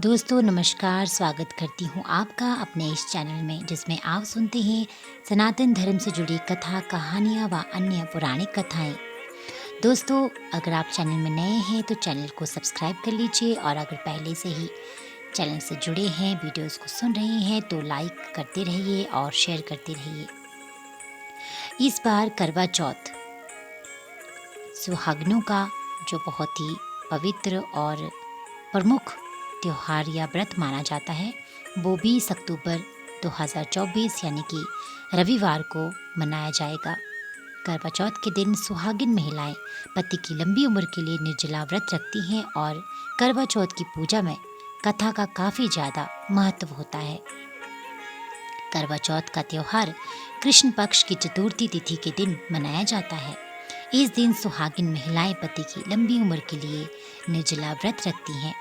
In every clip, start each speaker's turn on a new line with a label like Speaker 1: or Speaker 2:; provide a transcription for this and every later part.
Speaker 1: दोस्तों नमस्कार, स्वागत करती हूँ आपका अपने इस चैनल में जिसमें आप सुनते हैं सनातन धर्म से जुड़ी कथा, कहानियाँ व अन्य पौराणिक कथाएँ। दोस्तों, अगर आप चैनल में नए हैं तो चैनल को सब्सक्राइब कर लीजिए और अगर पहले से ही चैनल से जुड़े हैं, वीडियोस को सुन रहे हैं तो लाइक करते रहिए और शेयर करते रहिए। इस बार करवा चौथ सुहागिनों का जो बहुत ही पवित्र और प्रमुख त्योहार या व्रत माना जाता है, वो 20 अक्टूबर 2024 यानी कि रविवार को मनाया जाएगा। करवा चौथ के दिन सुहागिन महिलाएं पति की लंबी उम्र के लिए निर्जला व्रत रखती हैं और करवा चौथ की पूजा में कथा का काफ़ी ज़्यादा महत्व होता है। करवा चौथ का त्योहार कृष्ण पक्ष की चतुर्थी तिथि के दिन मनाया जाता है। इस दिन सुहागिन महिलाएं पति की लंबी उम्र के लिए निर्जला व्रत रखती हैं।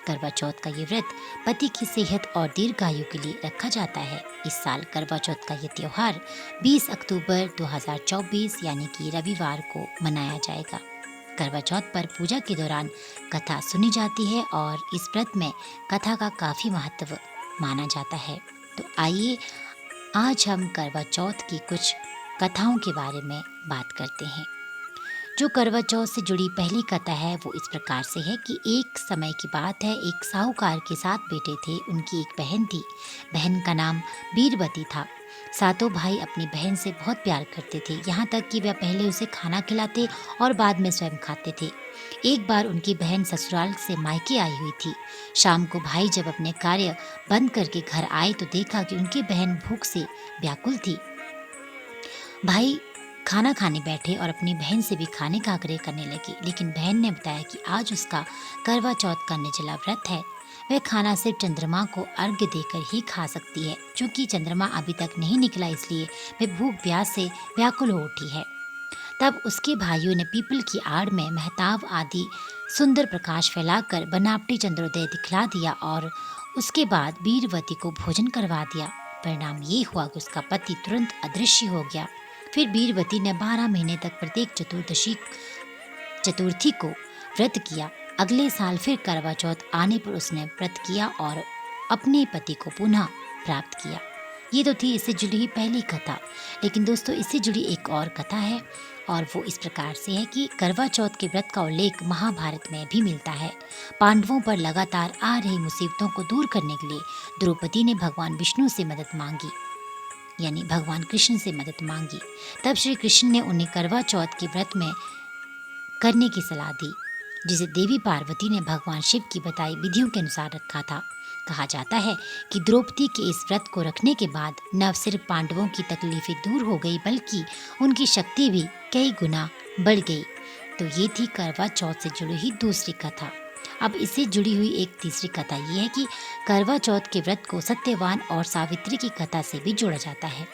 Speaker 1: करवा चौथ का ये व्रत पति की सेहत और दीर्घायु के लिए रखा जाता है। इस साल करवा चौथ का ये त्योहार 20 अक्टूबर 2024 यानी कि रविवार को मनाया जाएगा। करवा चौथ पर पूजा के दौरान कथा सुनी जाती है और इस व्रत में कथा का काफ़ी महत्व माना जाता है। तो आइए आज हम करवा चौथ की कुछ कथाओं के बारे में बात करते हैं। जो करवा चौथ से जुड़ी पहली कथा है वो इस प्रकार से है कि एक समय की बात है, एक साहूकार के 7 बेटे थे। उनकी एक बहन थी। बहन का नाम बीरबती था। सातों भाई अपनी बहन से बहुत प्यार करते थे, यहाँ तक कि वह पहले उसे खाना खिलाते और बाद में स्वयं खाते थे। एक बार उनकी बहन ससुराल से मायके आई हुई थी। शाम को भाई जब अपने कार्य बंद करके घर आए तो देखा कि उनकी बहन भूख से व्याकुल थी। भाई खाना खाने बैठे और अपनी बहन से भी खाने का आग्रह करने लगे, लेकिन बहन ने बताया कि आज उसका करवा चौथ का निर्जला व्रत है। वह खाना सिर्फ चंद्रमा को अर्घ्य देकर ही खा सकती है। चूंकि चंद्रमा अभी तक नहीं निकला इसलिए वह भूख प्यास से व्याकुल हो उठी है। तब उसके भाइयों ने पीपल की आड़ में मेहताब आदि सुंदर प्रकाश फैलाकर बनावटी चंद्रोदय दिखला दिया और उसके बाद बीरवती को भोजन करवा दिया। परिणाम ये हुआ कि उसका पति तुरंत अदृश्य हो गया। फिर बीरवती ने 12 महीने तक प्रत्येक चतुर्थी को व्रत किया। अगले साल फिर करवा चौथ आने पर उसने व्रत किया और अपने पति को पुनः प्राप्त किया। ये तो थी इससे जुड़ी हुई पहली कथा। लेकिन दोस्तों, इससे जुड़ी एक और कथा है और वो इस प्रकार से है कि करवा चौथ के व्रत का उल्लेख महाभारत में भी मिलता है। पांडवों पर लगातार आ रही मुसीबतों को दूर करने के लिए द्रौपदी ने भगवान विष्णु से मदद मांगी, यानी भगवान कृष्ण से मदद मांगी। तब श्री कृष्ण ने उन्हें करवा चौथ के व्रत में करने की सलाह दी, जिसे देवी पार्वती ने भगवान शिव की बताई विधियों के अनुसार रखा था। कहा जाता है कि द्रौपदी के इस व्रत को रखने के बाद न सिर्फ पांडवों की तकलीफें दूर हो गई बल्कि उनकी शक्ति भी कई गुना बढ़ गई। तो ये थी करवा चौथ से जुड़ी हुई दूसरी कथा। अब इससे जुड़ी हुई एक तीसरी कथा ये है कि करवा चौथ के व्रत को सत्यवान और सावित्री की कथा से भी जोड़ा जाता है।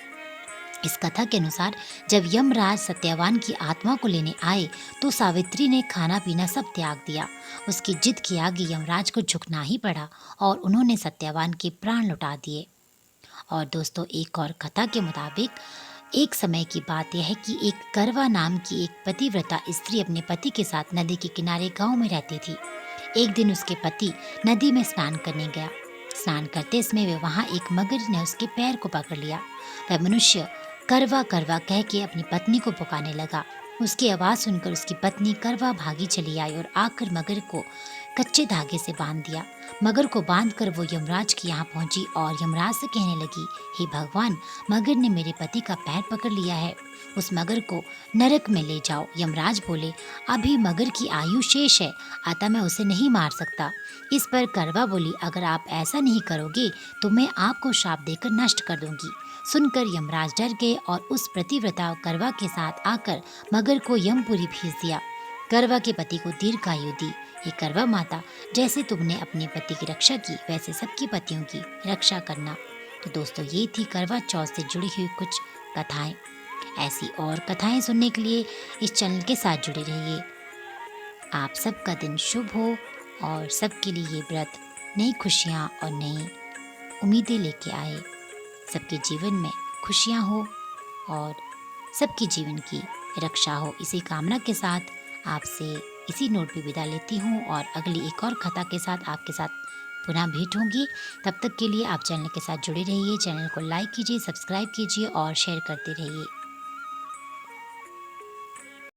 Speaker 1: इस कथा के अनुसार जब यमराज सत्यवान की आत्मा को लेने आए तो सावित्री ने खाना पीना सब त्याग दिया। उसकी जिद के आगे यमराज को झुकना ही पड़ा और उन्होंने सत्यवान के प्राण लौटा दिए। और दोस्तों, एक और कथा के मुताबिक एक समय की बात यह है कि एक करवा नाम की एक पतिव्रता स्त्री अपने पति के साथ नदी के किनारे गांव में रहती थी। एक दिन उसके पति नदी में स्नान करने गया। स्नान करते समय वे वहां एक मगर ने उसके पैर को पकड़ लिया। वह मनुष्य करवा करवा कह के अपनी पत्नी को पुकारने लगा। उसकी आवाज सुनकर उसकी पत्नी करवा भागी चली आई और आकर मगर को कच्चे धागे से बांध दिया। मगर को बांधकर वो यमराज के यहाँ पहुंची और यमराज से कहने लगी, हे भगवान, मगर ने मेरे पति का पैर पकड़ लिया है, उस मगर को नरक में ले जाओ। यमराज बोले, अभी मगर की आयु शेष है, अतः मैं उसे नहीं मार सकता। इस पर करवा बोली, अगर आप ऐसा नहीं करोगे तो मैं आपको श्राप देकर नष्ट कर दूंगी। सुनकर यमराज डर गए और उस प्रतिव्रता करवा के साथ आकर मगर को यमपुरी भेज दिया। करवा के पति को दीर्घायु दी। हे करवा माता, जैसे तुमने अपने पति की रक्षा की वैसे सबकी पतियों की रक्षा करना। तो दोस्तों, ये थी करवा चौथ से जुड़ी हुई कुछ कथाएं। ऐसी और कथाएं सुनने के लिए इस चैनल के साथ जुड़े रहिए। आप सबका दिन शुभ हो और सबके लिए ये व्रत नई खुशियाँ और नई उम्मीदें लेके आए। सबके जीवन में खुशियाँ हो और सबके जीवन की रक्षा हो। इसी कामना के साथ आपसे इसी नोट पे विदा लेती हूँ और अगली एक और कथा के साथ आपके साथ पुनः भेंट होंगी। तब तक के लिए आप चैनल के साथ जुड़े रहिए, चैनल को लाइक कीजिए, सब्सक्राइब कीजिए और शेयर करते रहिए।